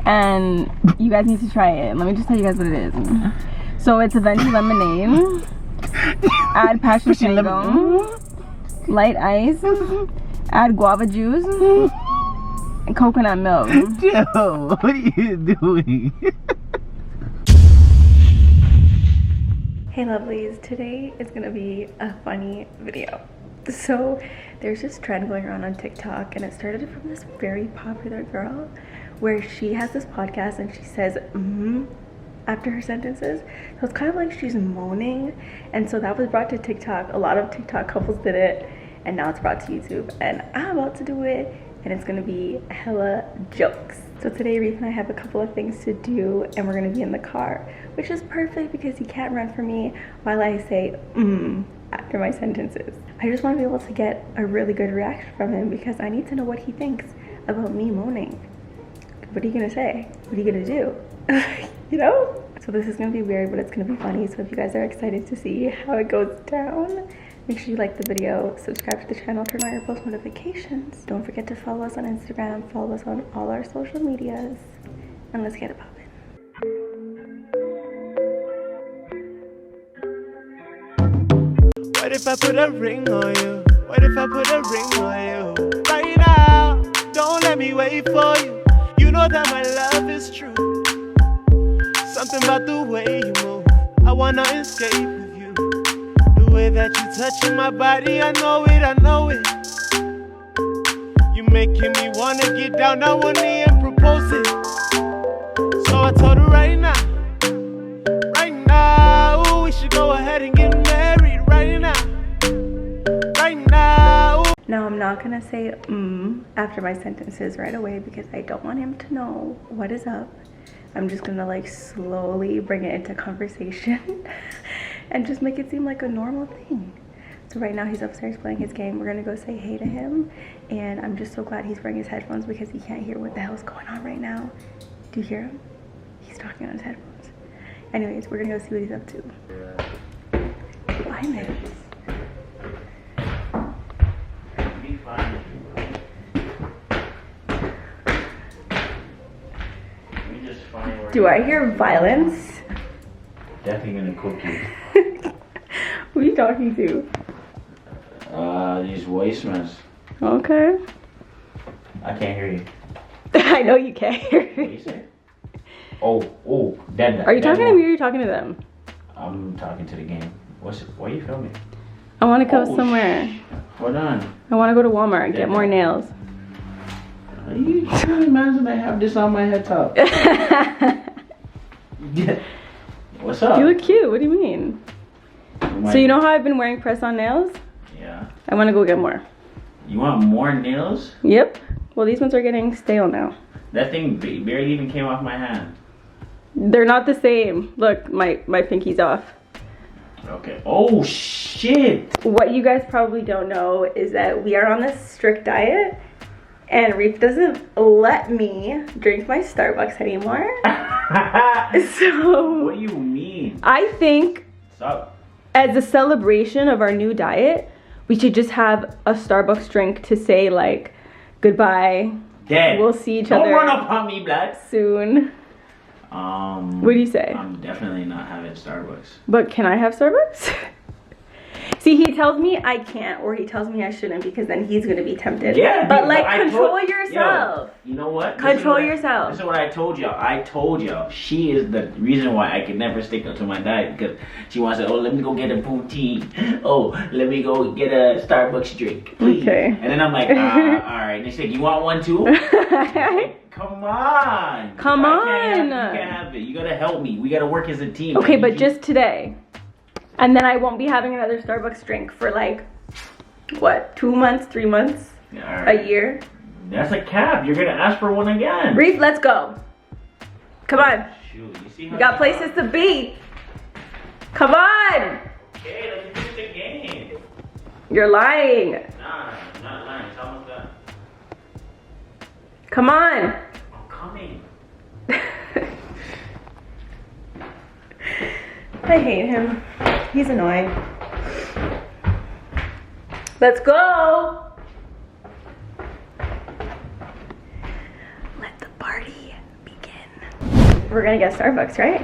and you guys need to try it. Let me just tell you guys what it is. So it's a venti lemonade. Add passion mango, light ice, add guava juice, and coconut milk. Joe, what are you doing? Hey lovelies, today is gonna be a funny video. So there's this trend going around on TikTok, and it started from this very popular girl where she has this podcast and she says after her sentences. So it's kind of like she's moaning, and so that was brought to TikTok. A lot of TikTok couples did it, and now it's brought to YouTube, and I'm about to do it, and it's gonna be hella jokes. So today Reafe and I have a couple of things to do, and we're gonna be in the car, which is perfect because he can't run from me while I say after my sentences. I just want to be able to get a really good reaction from him because I need to know what he thinks about me moaning. What are you gonna say? What are you gonna do? You know? So this is gonna be weird, but it's gonna be funny. So if you guys are excited to see how it goes down, make sure you like the video, subscribe to the channel, turn on your post notifications. Don't forget to follow us on Instagram, follow us on all our social medias, and let's get it poppin'. What if I put a ring on you? What if I put a ring on you? Right now, don't let me wait for you. You know that my love is true. Something about the way you move, I wanna escape with you. The way that you touching my body, I know it, I know it. You making me wanna get down on one knee and propose it. So I told her right now, ooh, we should go ahead and get married right now. Now I'm not gonna say after my sentences right away because I don't want him to know what is up. I'm just gonna like slowly bring it into conversation and just make it seem like a normal thing. So right now he's upstairs playing his game. We're gonna go say hey to him, and I'm just so glad he's wearing his headphones because he can't hear what the hell's going on right now. Do you hear him? He's talking on his headphones. Anyways, we're gonna go see what he's up to. 5 minutes. Do I hear violence? Definitely gonna cook you. Who are you talking to? These voicemails. Okay. I can't hear you. I know you can't hear What do me. you say? Oh, dead. Are you talking to me or are you talking to them? I'm talking to the game. Why are you filming? I want to go somewhere. Hold on. I want to go to Walmart and get more nails. Are you can you imagine I have this on my head top? Yeah. What's up? You look cute. What do you mean? So you know how I've been wearing press-on nails? Yeah. I want to go get more. You want more nails? Yep. Well, these ones are getting stale now. That thing barely even came off my hand. They're not the same. Look, my pinky's off. Okay. Oh shit. What you guys probably don't know is that we are on this strict diet, and Reafe doesn't let me drink my Starbucks anymore. So What do you mean? I think Stop. as a celebration of our new diet, we should just have a Starbucks drink to say like goodbye. Dead. We'll see each Don't other run up on me, blood. soon. What do you say? I'm definitely not having Starbucks. But can I have Starbucks? See, he tells me I can't, or he tells me I shouldn't, because then he's gonna be tempted. Yeah, but dude, like, I control yourself. Yo, you know what? Control yourself. This is what I told y'all. I told y'all she is the reason why I can never stick to my diet, because she wants to. Oh, let me go get a protein. Oh, let me go get a Starbucks drink, please. Okay. And then I'm like, all right. And they said, you want one too? Come on. Come on. You can't have it. You gotta help me. We gotta work as a team. Okay, but just today. And then I won't be having another Starbucks drink for like, what, 2 months, 3 months, right. A year? That's a cap. You're gonna ask for one again. Reafe, let's go. Come on. Shoot, you see how We got places to be. Come on. Okay, let's finish the game. You're lying. Nah, I'm not lying. It's almost done. Come on. I'm coming. I hate him. He's annoying. Let's go. Let the party begin. We're gonna get Starbucks, right?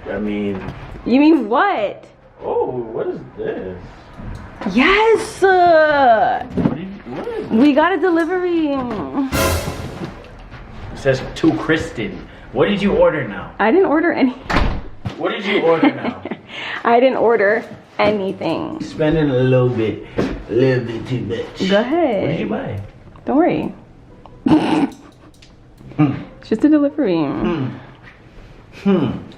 I mean... You mean what? Oh, what is this? Yes! What is it? We got a delivery. It says to Kristen. What did you order now? I didn't order any. What did you order now? I didn't order anything. Spending a little bit too much. Go ahead. What did you buy? Don't worry. It's just a delivery.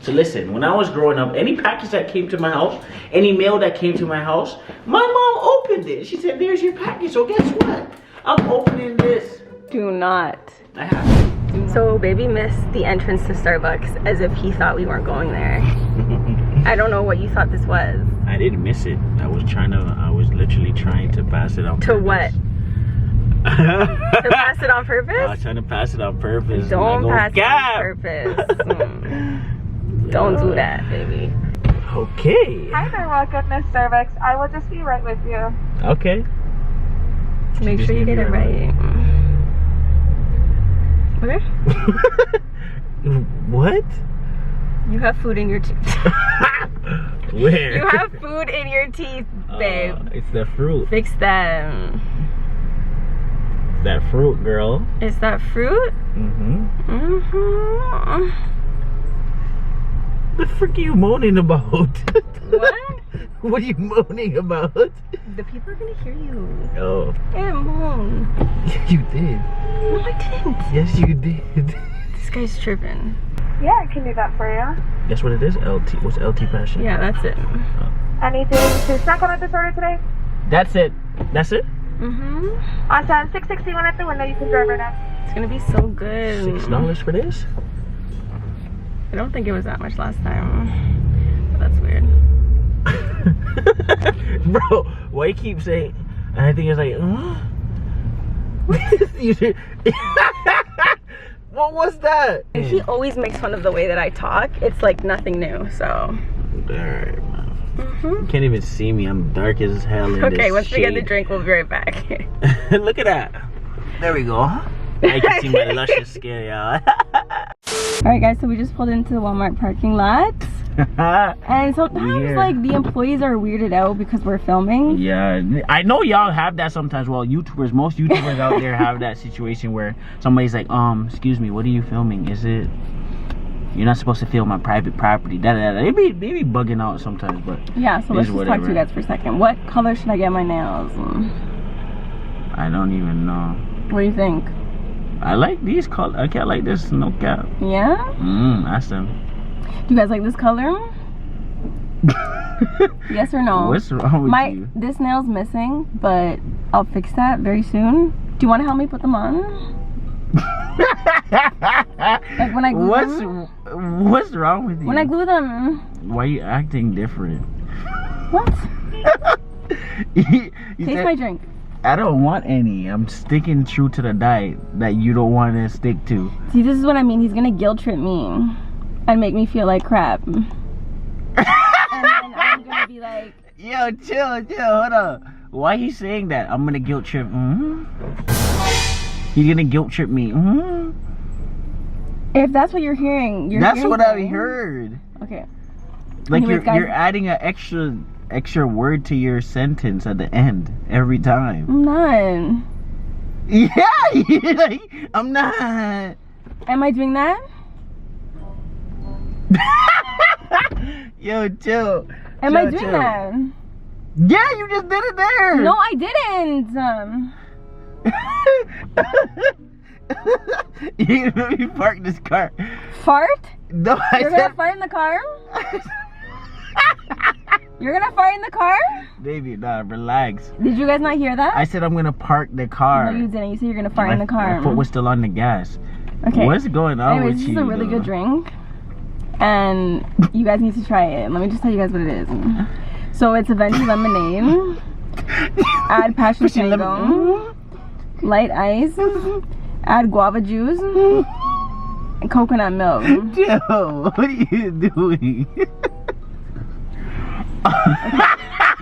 So listen, when I was growing up, any package that came to my house, any mail that came to my house, my mom opened it. She said, there's your package. So guess what? I'm opening this. Do not. I have to. So baby missed the entrance to Starbucks as if he thought we weren't going there. I don't know what you thought this was. I didn't miss it. I was literally trying to pass it on purpose. To what? To pass it on purpose? I was trying to pass it on purpose. Don't pass it on purpose. Don't do that, baby. Okay. Hi there, welcome to Starbucks. I will just be right with you. Okay. Make sure you get it right. Okay. What? You have food in your teeth. Where? You have food in your teeth, babe. It's the fruit. Fix them. That fruit, girl. Is that fruit? Mm-hmm. Mm-hmm. The frick are you moaning about? What? What are you moaning about? The people are gonna hear you. Oh. Hey, moan. You did. No, I didn't. Yes, you did. This guy's tripping. Yeah, I can do that for you. Guess what it is? LT. What's LT passion? Yeah, that's it. Anything to snack on at this order today? That's it. That's it? Mm-hmm. On time 661 at the window, you can drive right now. It's gonna be so good. $6 for this? I don't think it was that much last time. But that's weird. Bro, why you keep saying? I think it's like, what was that? He always makes fun of the way that I talk. It's like nothing new, so. Alright, man. You can't even see me. I'm dark as hell in Okay, this once we get the shade. drink, we'll be right back. Look at that. There we go. Now you can see my luscious skin, y'all. Alright guys, so we just pulled into the Walmart parking lot. And sometimes like the employees are weirded out because we're filming. Yeah, I know y'all have that sometimes. Well, most YouTubers out there have that situation where somebody's like, excuse me, what are you filming? Is it, you're not supposed to film my private property, They be bugging out sometimes, but yeah, so let's just talk to you guys for a second. What color should I get my nails? I don't even know. What do you think? I like these colors. I can't like this, no cap. Yeah? That's them. Do you guys like this color? Yes or no? What's wrong with you? This nail's missing, but I'll fix that very soon. Do you want to help me put them on? Like when I glue them? What's wrong with you? When I glue them. Why are you acting different? What? you Taste my drink. I don't want any. I'm sticking true to the diet that you don't want to stick to. See, this is what I mean. He's gonna guilt trip me and make me feel like crap. And then I'm gonna be like, yo, chill, hold up. Why are you saying that? I'm gonna guilt trip. You're gonna guilt trip me. if that's what you're hearing, that's what I heard. Okay. Like Anyways, guys, you're adding an extra word to your sentence at the end every time. I'm not. Yeah, like, I'm not. Am I doing that? Yo, chill. Am I doing that? Yeah, you just did it there. No, I didn't. You let me park this car. Fart? No, You're gonna fart in the car? You're gonna fart in the car? Baby, nah, relax. Did you guys not hear that? I said I'm gonna park the car. No, you didn't. You said you're gonna fart in the car. My foot was still on the gas. Okay. What's going on Anyways, with this you? is a really good drink. And you guys need to try it. Let me just tell you guys what it is. So it's a venti lemonade. Add passion mango. Light ice. Add guava juice. And coconut milk. Joe, what are you doing?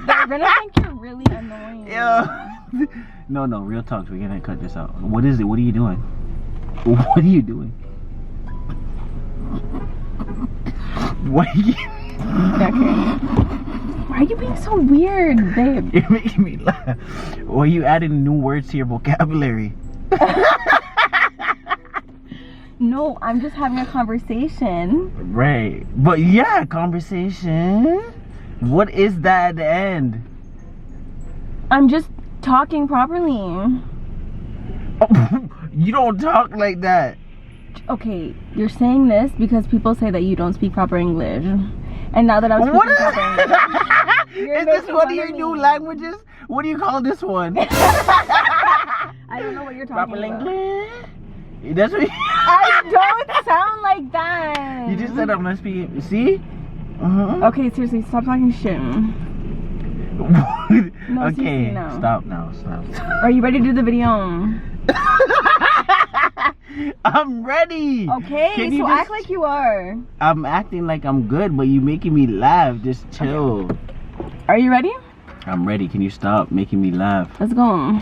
They're gonna think you're really annoying. Yeah. No, real talk. We're gonna cut this out. What is it? What are you doing? What are you doing? What? Okay. Why are you being so weird, babe? You're making me laugh. Why are you adding new words to your vocabulary? No, I'm just having a conversation. Right. But yeah, conversation. What is that at the end? I'm just talking properly. You don't talk like that. Okay, you're saying this because people say that you don't speak proper English. And now that I'm speaking proper English, is this one of your new languages? What do you call this one? I don't know what you're talking Proper about. English? That's what I don't sound like that. You just said I'm not speaking. See? Okay, seriously, stop talking shit. No, okay, seriously, no. Stop now. Stop. Are you ready to do the video? I'm ready. Okay, Can you so just- act like you are. I'm acting like I'm good, but you making me laugh. Just chill. Okay. Are you ready? I'm ready. Can you stop making me laugh? Let's go.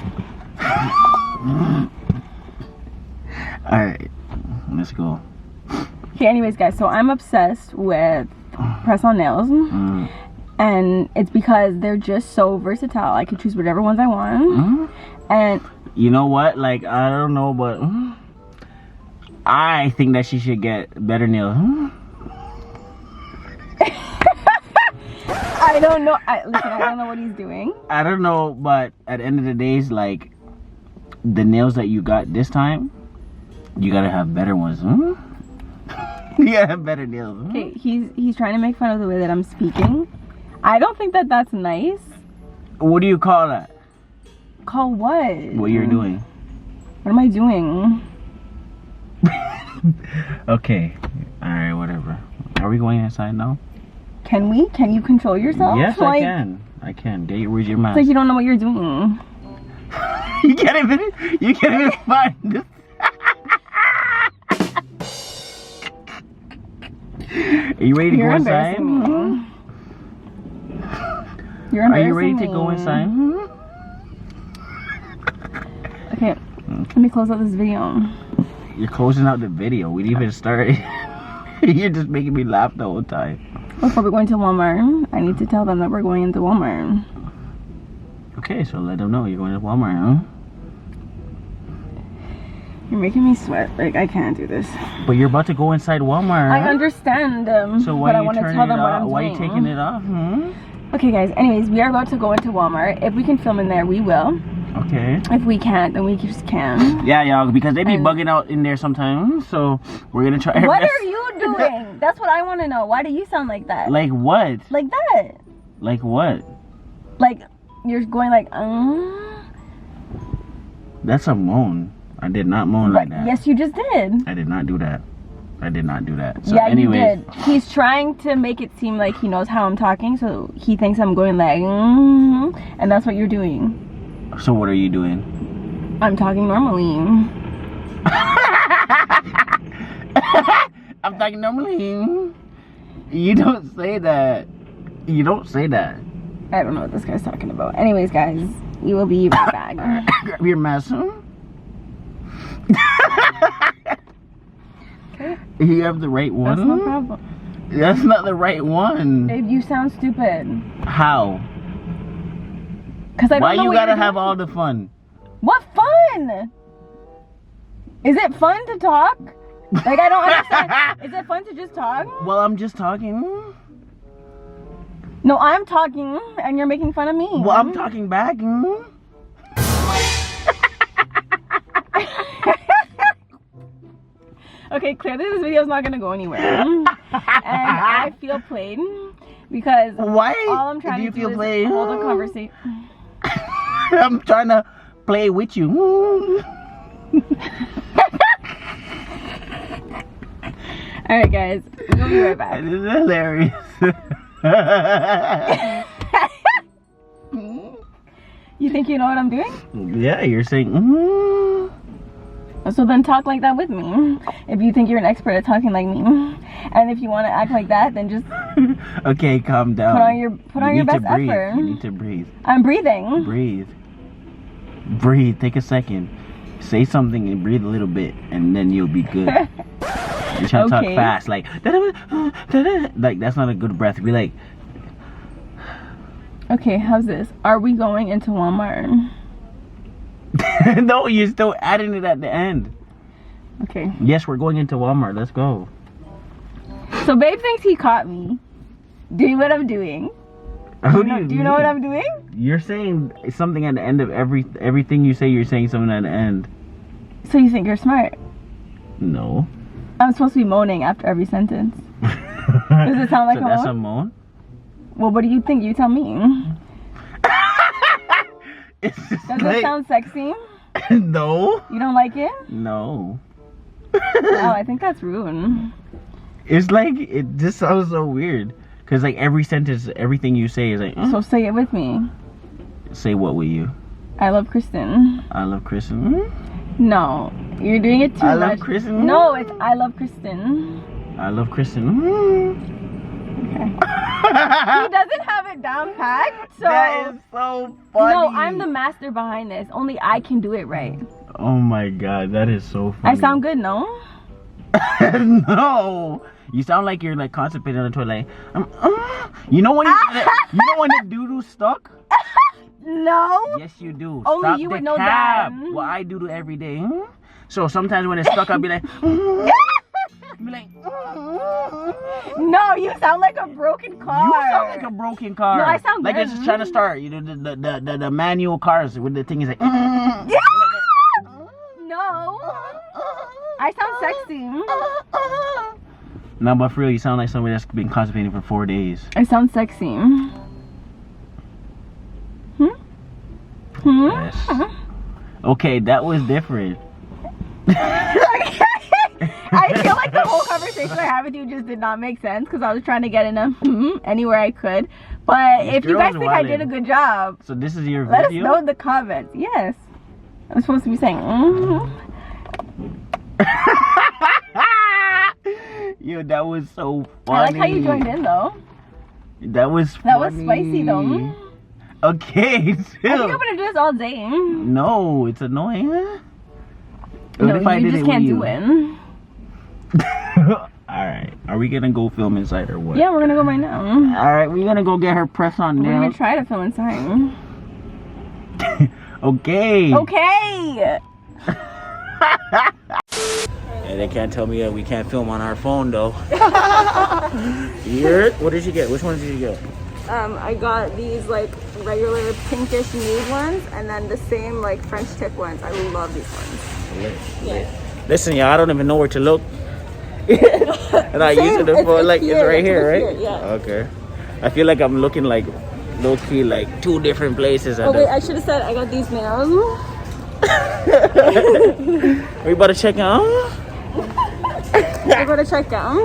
Alright, let's go. Okay, anyways, guys, so I'm obsessed with press-on nails. And it's because they're just so versatile. I could choose whatever ones I want. And you know what? Like, I don't know, but I think that she should get better nails. I don't know. Listen, I don't know what he's doing. I don't know, but at the end of the day, it's like the nails that you got this time, you gotta have better ones. You gotta have better nails. Okay, he's trying to make fun of the way that I'm speaking. I don't think that that's nice. What do you call that? Call what? What you're doing? What am I doing? Okay. Alright, whatever. Are we going inside now? Can we? Can you control yourself? Yes, I Like, can. I can. Where's your mask? It's like you don't know what you're doing. You can't even find this. Are you ready to You're go inside? embarrassing me. You're Are embarrassing you ready me. to go inside? Okay, let me close out this video. You're closing out the video. We didn't even start. You're just making me laugh the whole time. Before we're going to Walmart, I need to tell them that we're going into Walmart. Okay, so let them know you're going to Walmart, huh? You're making me sweat. Like, I can't do this. But you're about to go inside Walmart. I understand, So why but I are you want to turning tell it them what off? I'm Why are doing. you taking it off? Okay, guys. Anyways, we are about to go into Walmart. If we can film in there, we will. Okay. If we can't, then we just can't. Yeah, y'all, because they be And- bugging out in there sometimes. So we're gonna try. our What best. are you doing? That's what I want to know. Why do you sound like that? Like what? Like that. Like what? Like you're going like, That's a moan. I did not moan like that. Yes, you just did. I did not do that. I did not do that. So Yeah, anyways, you did. He's trying to make it seem like he knows how I'm talking, so he thinks I'm going like, and that's what you're doing. so what are you doing? I'm talking normally. I'm talking normally. You don't say that. You don't say that. I don't know what this guy's talking about. Anyways, guys, we will be right back. Grab your mask. Okay. You have the right one. That's no problem. That's not the right one. Babe, you sound stupid. How? Cause I don't Why know you what gotta you're have doing. all the fun? What fun? Is it fun to talk? Like, I don't understand. Is it fun to just talk? Well, I'm just talking. No, I'm talking and you're making fun of me. Well, I'm talking back. Okay, clearly this video is not gonna go anywhere. And I feel played because Why? all I'm trying do you to feel do played? is hold a conversation. I'm trying to play with you. Alright, guys, we'll be right back. This is hilarious. You think you know what I'm doing? Yeah, you're saying. So then talk like that with me. If you think you're an expert at talking like me, and if you want to act like that, then just Okay, calm down. put on your best effort. You need to breathe. I'm breathing. Breathe. Breathe. Take a second. Say something and breathe a little bit, and then you'll be good. You're trying to Okay. talk fast, like that's not a good breath. Be like, Okay, how's this? Are we going into Walmart? no, you're still adding it at the end. Okay. Yes, we're going into Walmart. Let's go. So babe thinks he caught me doing what I'm doing. Who Do you know what I'm doing? You're saying something at the end of everything you say. You're saying something at the end. So you think you're smart? No. I'm supposed to be moaning after every sentence. Does it sound like so a that's moan? a moan? Well, what do you think? You tell me. It's just Does like, it sound sexy? no. You don't like it? No. Wow, I think that's rude. It's like, it just sounds so weird. Because like every sentence, everything you say is like, So say it with me. say what with you? I love Kristen. I love Kristen. No, you're doing it too I much. love Kristen. No, it's I love Kristen. I love Kristen. Okay. He doesn't have it down packed, so. That is so funny. No, I'm the master behind this. Only I can do it right. Oh my god, that is so funny. I sound good, no? No. You sound like you're like constipated on the toilet. You know when the doo-doo stuck? No. Yes, you do. Only Stop you the would know cab. that. Well, I do every day. So sometimes when it's stuck, I'll be like, be like, No, you sound like a broken car. you sound like a broken car. No, I sound like good. it's just trying to start. You know, the manual cars with the thing is like. No. I sound sexy. No, but for real, you sound like somebody that's been constipated for 4 days. I sound sexy. Yes. Okay, that was different. I feel like the whole conversation I had with you just did not make sense because I was trying to get in a anywhere I could. But This if you girl guys is think I did a wildin'. good job, So this is your let us video? know in the comments. Yes. I'm supposed to be saying, Yo, that was so funny. I like how you joined in though. That was funny. That was spicy though. Okay, I think chill. I'm gonna do this all day. No, it's annoying. What No, if I you did just it can't with do you? it. Alright, are we gonna go film inside or what? Yeah, we're gonna go right now. Alright, we're gonna go get her press on We're gonna nails. try to film inside. Okay. Okay. Yeah, they can't tell me that we can't film on our phone though. You heard? What did you get? Which ones did you get? I got these like regular pinkish nude ones and then the same like French tip ones. I love these ones. Yeah. Listen, y'all, I don't even know where to look. And I use it for like it's right here, right? Yeah. Okay. I feel like I'm looking like low key like two different places. Oh wait, I should have said I got these nails. We about to check out? I gotta check out.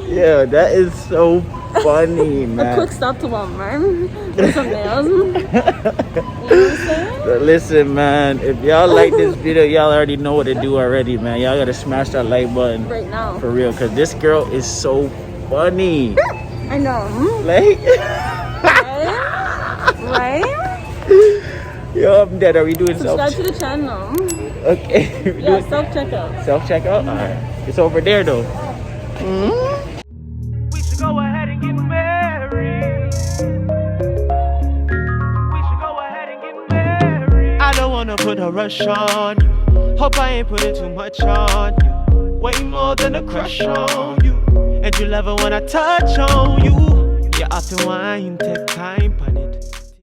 Yeah, that is so funny, man. A quick stop to Walmart for some nails. You know what I'm saying? But listen, man, if y'all like this video, y'all already know what to do already, man. Y'all gotta smash that like button Right now. for real, cause this girl is so funny. I know. Like, Right? yo, I'm dead. Are we doing Subscribe self? to the channel. Okay. We're Yeah, doing self-checkout. self-checkout. All right. It's over there though. We should go ahead and get married. We should go ahead and get married. I don't wanna put a rush on you. Hope I ain't putting too much on you. Way more than a crush on you. And you love it when I touch on you. You have to wine, take time on it.